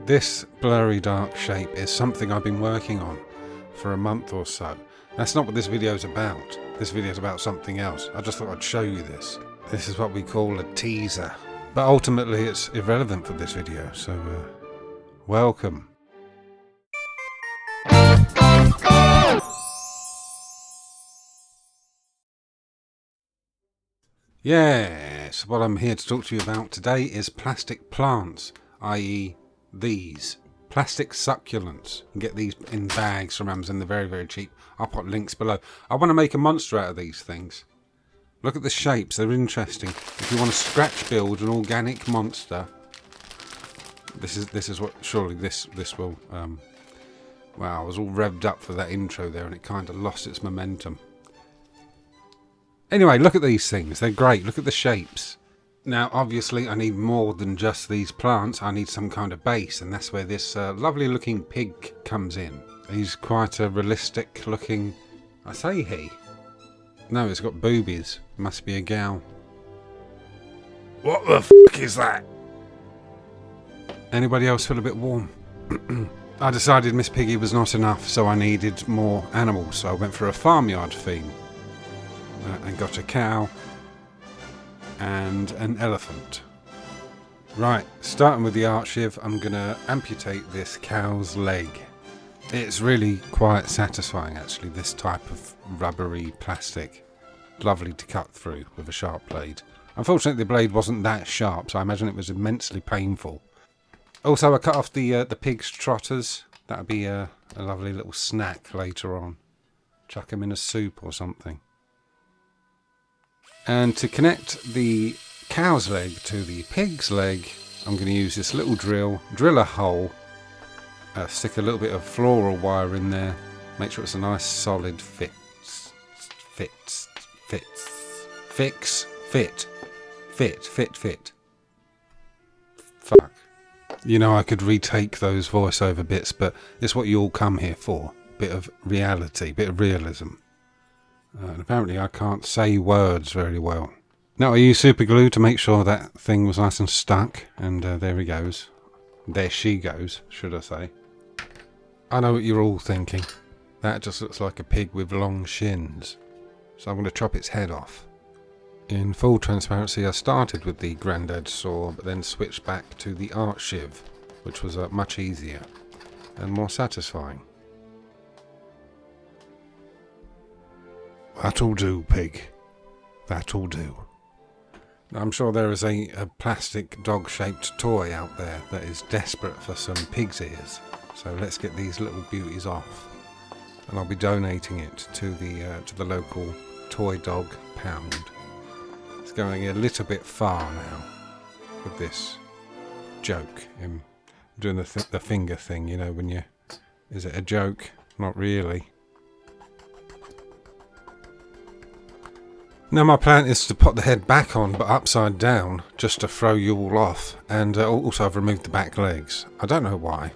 This blurry dark shape is something I've been working on for a month or so. That's not what this video is about. This video is about something else. I just thought I'd show you this. This is what we call a teaser. But ultimately it's irrelevant for this video, so welcome. Yes, what I'm here to talk to you about today is plastic plants, i.e. these. Plastic succulents. You can get these in bags from Amazon, they're very, very cheap. I'll put links below. I want to make a monster out of these things. Look at the shapes, they're interesting. If you want to scratch build an organic monster, this is what, surely this will, wow, I was all revved up for that intro there and it kind of lost its momentum. Anyway, look at these things, they're great, look at the shapes. Now, obviously, I need more than just these plants. I need some kind of base, and that's where this lovely looking pig comes in. He's quite a realistic looking... I say he. No, it's got boobies. Must be a gal. What the f*** is that? Anybody else feel a bit warm? I decided Miss Piggy was not enough, so I needed more animals. So I went for a farmyard theme. And got a cow. And an elephant. Right, starting with the archive, I'm going to amputate this cow's leg. It's really quite satisfying actually, this type of rubbery plastic. Lovely to cut through with a sharp blade. Unfortunately the blade wasn't that sharp, so I imagine it was immensely painful. Also I cut off the pig's trotters. That would be a lovely little snack later on. Chuck them in a soup or something. And to connect the cow's leg to the pig's leg, I'm going to use this little drill a hole, stick a little bit of floral wire in there, make sure it's a nice solid fit. Fuck. You know, I could retake those voiceover bits, but it's what you all come here for. Bit of reality, bit of realism. And apparently I can't say words very well. Now I used super glue to make sure that thing was nice and stuck. And there he goes. There she goes, should I say. I know what you're all thinking. That just looks like a pig with long shins. So I'm going to chop its head off. In full transparency, I started with the Grandad saw, but then switched back to the art shiv, which was much easier and more satisfying. That'll do, pig. That'll do. I'm sure there is a plastic dog-shaped toy out there that is desperate for some pig's ears. So let's get these little beauties off. And I'll be donating it to the local toy dog pound. It's going a little bit far now with this joke. I'm doing the finger thing, you know, when you... Is it a joke? Not really. Now my plan is to put the head back on, but upside down, just to throw you all off, and also I've removed the back legs. I don't know why.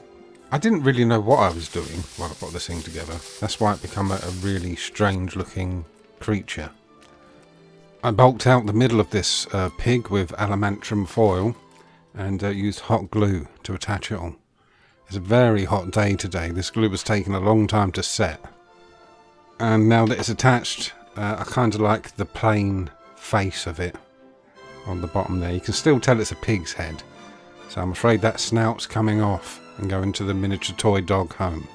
I didn't really know what I was doing while I put this thing together. That's why it became a really strange looking creature. I bulked out the middle of this pig with aluminium foil, and used hot glue to attach it all. It's a very hot day today. This glue was taking a long time to set. And now that it's attached, I kind of like the plain face of it on the bottom there. You can still tell it's a pig's head. So I'm afraid that snout's coming off and going to the miniature toy dog home.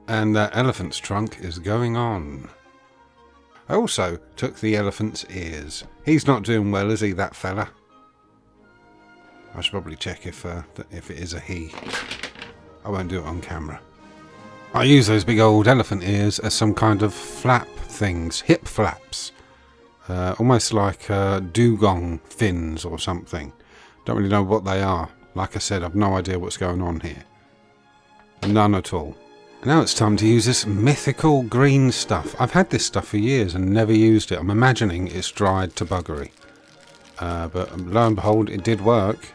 And that elephant's trunk is going on. I also took the elephant's ears. He's not doing well, is he, that fella? I should probably check if it is a he. I won't do it on camera. I use those big old elephant ears as some kind of flap things, hip flaps. Almost like dugong fins or something. Don't really know what they are. Like I said, I've no idea what's going on here. None at all. Now it's time to use this mythical green stuff. I've had this stuff for years and never used it. I'm imagining it's dried to buggery. But lo and behold, it did work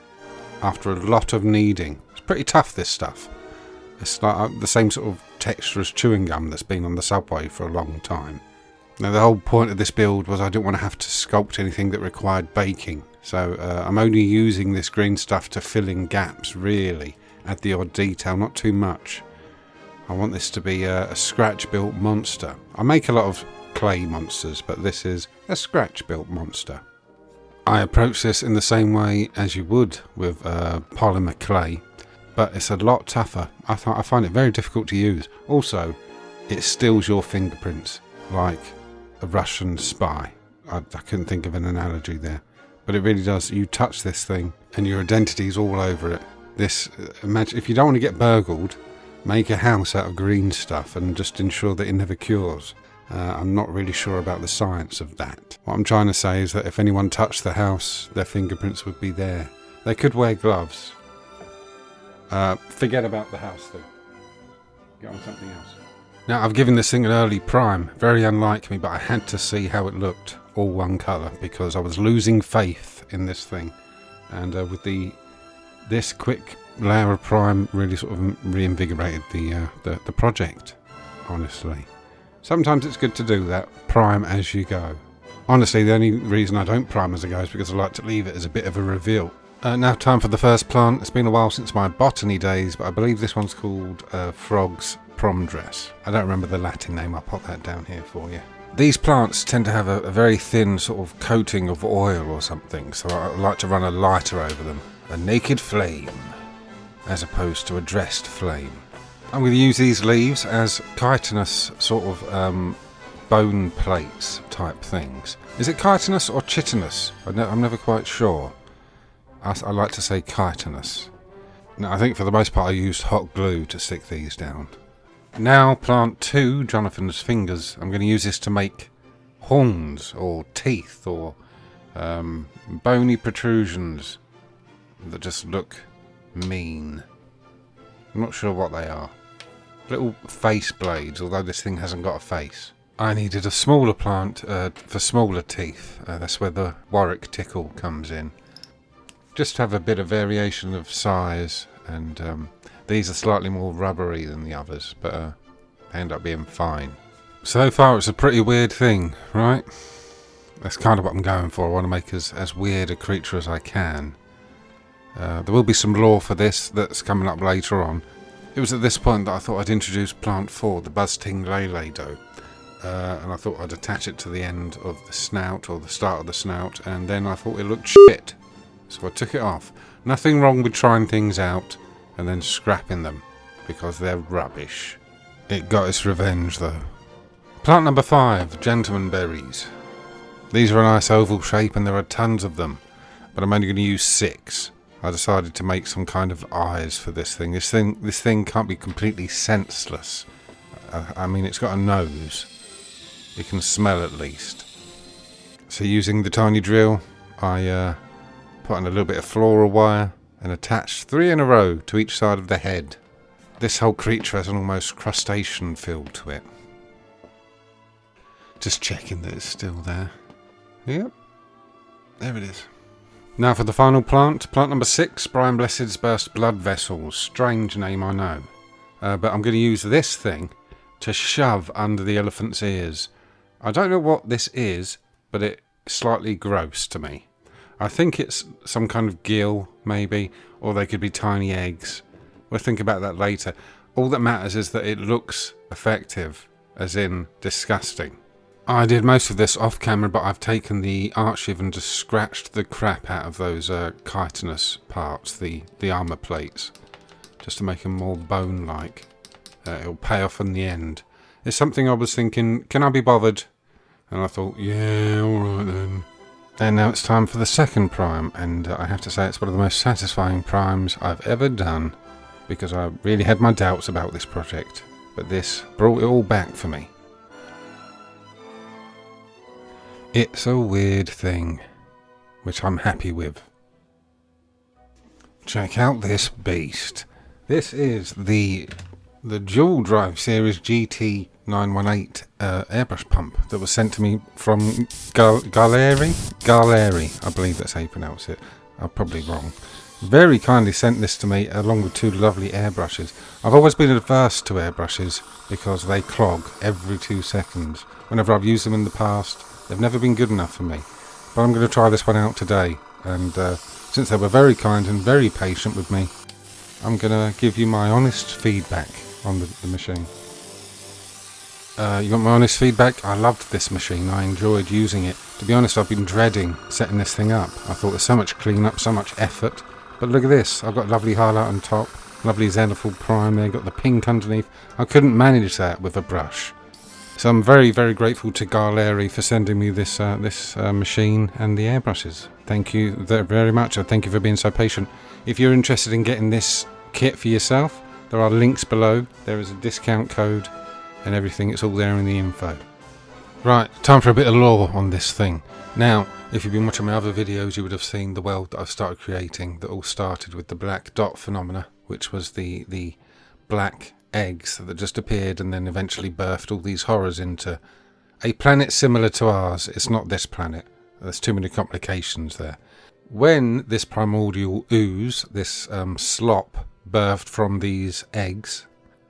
after a lot of kneading. It's pretty tough, this stuff. It's like the same sort of texture as chewing gum that's been on the subway for a long time. Now the whole point of this build was I didn't want to have to sculpt anything that required baking. So I'm only using this green stuff to fill in gaps, really. Add the odd detail, not too much. I want this to be a scratch-built monster. I make a lot of clay monsters, but this is a scratch-built monster. I approach this in the same way as you would with polymer clay, but it's a lot tougher. I find it very difficult to use. Also, it steals your fingerprints like a Russian spy. I couldn't think of an analogy there, but it really does. You touch this thing and your identity's all over it. Imagine if you don't want to get burgled, make a house out of green stuff and just ensure that it never cures. I'm not really sure about the science of that. What I'm trying to say is that if anyone touched the house, their fingerprints would be there. They could wear gloves. Forget about the house thing. Get on something else. Now, I've given this thing an early prime. Very unlike me, but I had to see how it looked, all one colour, because I was losing faith in this thing. And with this quick layer of prime really sort of reinvigorated the project, honestly. Sometimes it's good to do that, prime as you go. Honestly, the only reason I don't prime as I go is because I like to leave it as a bit of a reveal. Now time for the first plant. It's been a while since my botany days, but I believe this one's called Frog's Prom Dress. I don't remember the Latin name, I'll pop that down here for you. These plants tend to have a very thin sort of coating of oil or something, so I like to run a lighter over them. A naked flame, as opposed to a dressed flame. I'm going to use these leaves as chitinous sort of bone plates type things. Is it chitinous or chitinous? I'm never quite sure. I like to say chitinous. Now, I think for the most part I used hot glue to stick these down. Now plant 2, Jonathan's fingers. I'm going to use this to make horns or teeth or bony protrusions that just look mean. I'm not sure what they are. Little face blades, although this thing hasn't got a face. I needed a smaller plant for smaller teeth. That's where the Warwick tickle comes in. Just to have a bit of variation of size, and these are slightly more rubbery than the others, but they end up being fine. So far it's a pretty weird thing, right? That's kind of what I'm going for. I want to make as weird a creature as I can. There will be some lore for this that's coming up later on. It was at this point that I thought I'd introduce plant 4, the Buzzting Lele dough. And I thought I'd attach it to the end of the snout, or the start of the snout, and then I thought it looked shit. So I took it off. Nothing wrong with trying things out and then scrapping them, because they're rubbish. It got its revenge though. Plant number 5, gentleman berries. These are a nice oval shape and there are tons of them, but I'm only going to use 6. I decided to make some kind of eyes for this thing. This thing can't be completely senseless. I mean, it's got a nose. It can smell at least. So using the tiny drill, I put in a little bit of floral wire and attached 3 in a row to each side of the head. This whole creature has an almost crustacean feel to it. Just checking that it's still there. Yep, there it is. Now for the final plant number 6, Brian Blessed's Burst Blood Vessels. Strange name, I know. But I'm going to use this thing to shove under the elephant's ears. I don't know what this is, but it's slightly gross to me. I think it's some kind of gill, maybe, or they could be tiny eggs. We'll think about that later. All that matters is that it looks effective, as in disgusting. I did most of this off camera, but I've taken the archive and just scratched the crap out of those chitinous parts, the armour plates, just to make them more bone-like. It'll pay off in the end. It's something I was thinking, can I be bothered? And I thought, yeah, alright then. And now it's time for the second prime, and I have to say it's one of the most satisfying primes I've ever done, because I really had my doubts about this project, but this brought it all back for me. It's a weird thing, which I'm happy with. Check out this beast. This is the dual drive series GT918 airbrush pump that was sent to me from Gaahleri. Gaahleri, I believe that's how you pronounce it. I'm probably wrong. Very kindly sent this to me along with 2 lovely airbrushes. I've always been adverse to airbrushes because they clog every 2 seconds. whenever I've used them in the past. They've never been good enough for me. But I'm going to try this one out today. And since they were very kind and very patient with me, I'm going to give you my honest feedback on the machine. You want my honest feedback? I loved this machine. I enjoyed using it. To be honest, I've been dreading setting this thing up. I thought there's so much cleanup, so much effort. But look at this. I've got lovely highlight on top. Lovely Zenithal Prime there. Got the pink underneath. I couldn't manage that with a brush. So I'm very, very grateful to Gaahleri for sending me this machine and the airbrushes. Thank you very much. Thank you for being so patient. If you're interested in getting this kit for yourself, there are links below. There is a discount code and everything. It's all there in the info. Right, time for a bit of lore on this thing. Now, if you've been watching my other videos, you would have seen the world that I've started creating that all started with the black dot phenomena, which was the black eggs that just appeared and then eventually birthed all these horrors into a planet similar to ours. It's not this planet. There's too many complications there. When this primordial ooze, this slop, birthed from these eggs,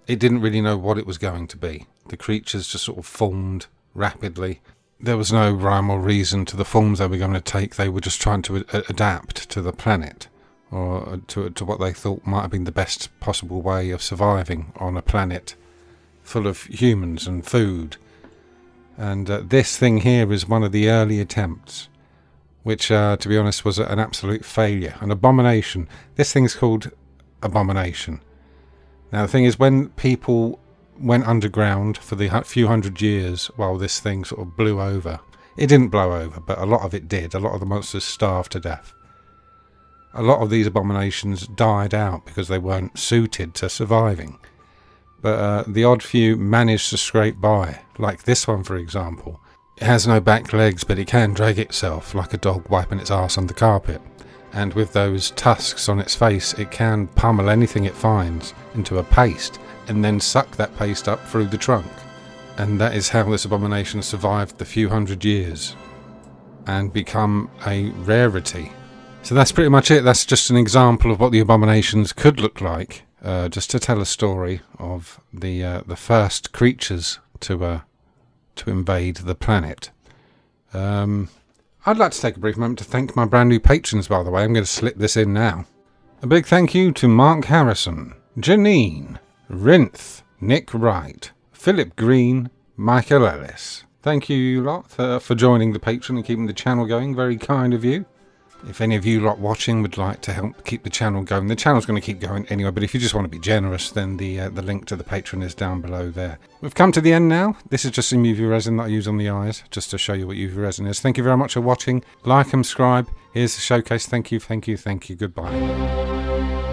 it didn't really know what it was going to be. The creatures just sort of formed rapidly. There was no rhyme or reason to the forms they were going to take. They were just trying to adapt to the planet, or to what they thought might have been the best possible way of surviving on a planet full of humans and food. And this thing here is one of the early attempts, which, to be honest, was an absolute failure. An abomination. This thing's called Abomination. Now, the thing is, when people went underground for the few hundred years while this thing sort of blew over, it didn't blow over, but a lot of it did. A lot of the monsters starved to death. A lot of these abominations died out because they weren't suited to surviving. But the odd few managed to scrape by, like this one, for example. It has no back legs, but it can drag itself like a dog wiping its arse on the carpet. And with those tusks on its face, it can pummel anything it finds into a paste and then suck that paste up through the trunk. And that is how this abomination survived the few hundred years and become a rarity. So that's pretty much it. That's just an example of what the abominations could look like, just to tell a story of the first creatures to invade the planet. I'd like to take a brief moment to thank my brand new patrons, by the way. I'm going to slip this in now. A big thank you to Mark Harrison, Janine, Rinth, Nick Wright, Philip Green, Michael Ellis. Thank you lot for joining the Patreon and keeping the channel going. Very kind of you. If any of you lot watching would like to help keep the channel going, the channel's going to keep going anyway, but if you just want to be generous, then the link to the Patreon is down below there. We've come to the end now. This is just some UV resin that I use on the eyes, just to show you what UV resin is. Thank you very much for watching. Like and subscribe. Here's the showcase. Thank you, thank you, thank you. Goodbye.